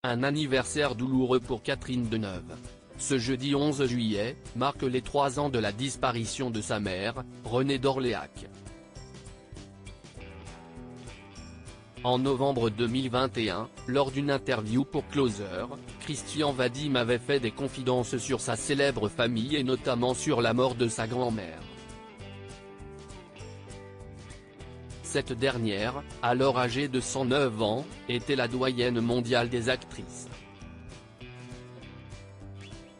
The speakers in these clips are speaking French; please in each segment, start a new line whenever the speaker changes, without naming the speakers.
Un anniversaire douloureux pour Catherine Deneuve. Ce jeudi 11 juillet, marque les 3 ans de la disparition de sa mère, Renée d'Orléac. En novembre 2021, lors d'une interview pour Closer, Christian Vadim avait fait des confidences sur sa célèbre famille et notamment sur la mort de sa grand-mère. Cette dernière, alors âgée de 109 ans, était la doyenne mondiale des actrices.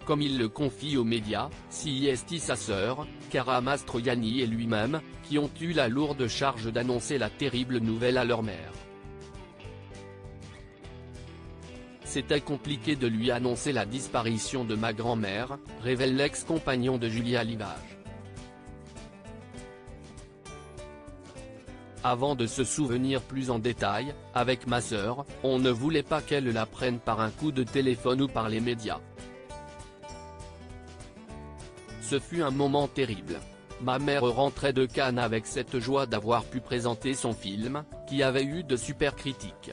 Comme il le confie aux médias, c'est sa sœur, Cara Mastroianni et lui-même, qui ont eu la lourde charge d'annoncer la terrible nouvelle à leur mère. C'était compliqué de lui annoncer la disparition de ma grand-mère, révèle l'ex-compagnon de Julia Livage. Avant de se souvenir plus en détail, avec ma sœur, on ne voulait pas qu'elle la prenne par un coup de téléphone ou par les médias. Ce fut un moment terrible. Ma mère rentrait de Cannes avec cette joie d'avoir pu présenter son film, qui avait eu de super critiques.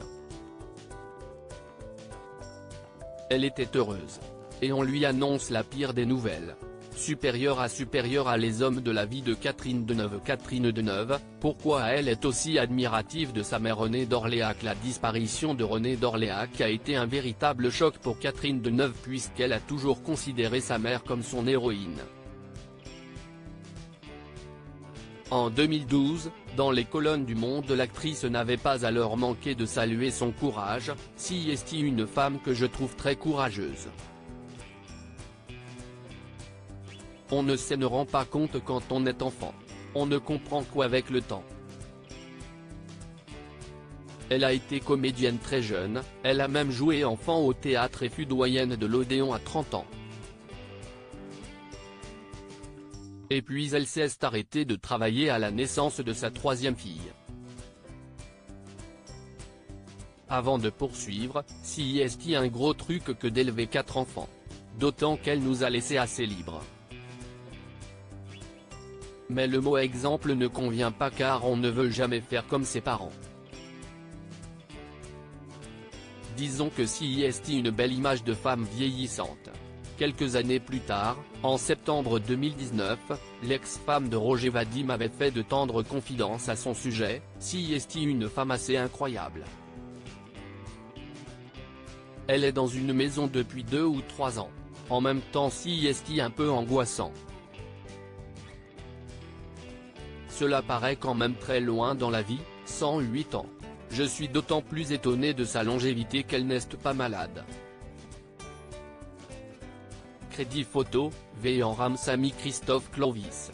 Elle était heureuse. Et on lui annonce la pire des nouvelles. Supérieure à les hommes de la vie de Catherine Deneuve. Catherine Deneuve, pourquoi elle est aussi admirative de sa mère Renée d'Orléac. La disparition de Renée d'Orléac a été un véritable choc pour Catherine Deneuve puisqu'elle a toujours considéré sa mère comme son héroïne. En 2012, dans les colonnes du Monde, l'actrice n'avait pas alors manqué de saluer son courage, c'est une femme que je trouve très courageuse. On ne se rend pas compte quand on est enfant. On ne comprend qu'avec le temps. Elle a été comédienne très jeune, elle a même joué enfant au théâtre et fut doyenne de l'Odéon à 30 ans. Et puis elle s'est arrêtée de travailler à la naissance de sa 3e fille. Avant de poursuivre, c'est un gros truc que d'élever 4 enfants. D'autant qu'elle nous a laissés assez libres. Mais le mot exemple ne convient pas car on ne veut jamais faire comme ses parents. Disons que c'est une belle image de femme vieillissante. Quelques années plus tard, en septembre 2019, l'ex-femme de Roger Vadim avait fait de tendres confidences à son sujet, c'est une femme assez incroyable. Elle est dans une maison depuis 2 ou 3 ans. En même temps c'est un peu angoissant. Cela paraît quand même très loin dans la vie, 108 ans. Je suis d'autant plus étonné de sa longévité qu'elle n'est pas malade. Crédit photo, Véan Ramsamy Christophe Clovis.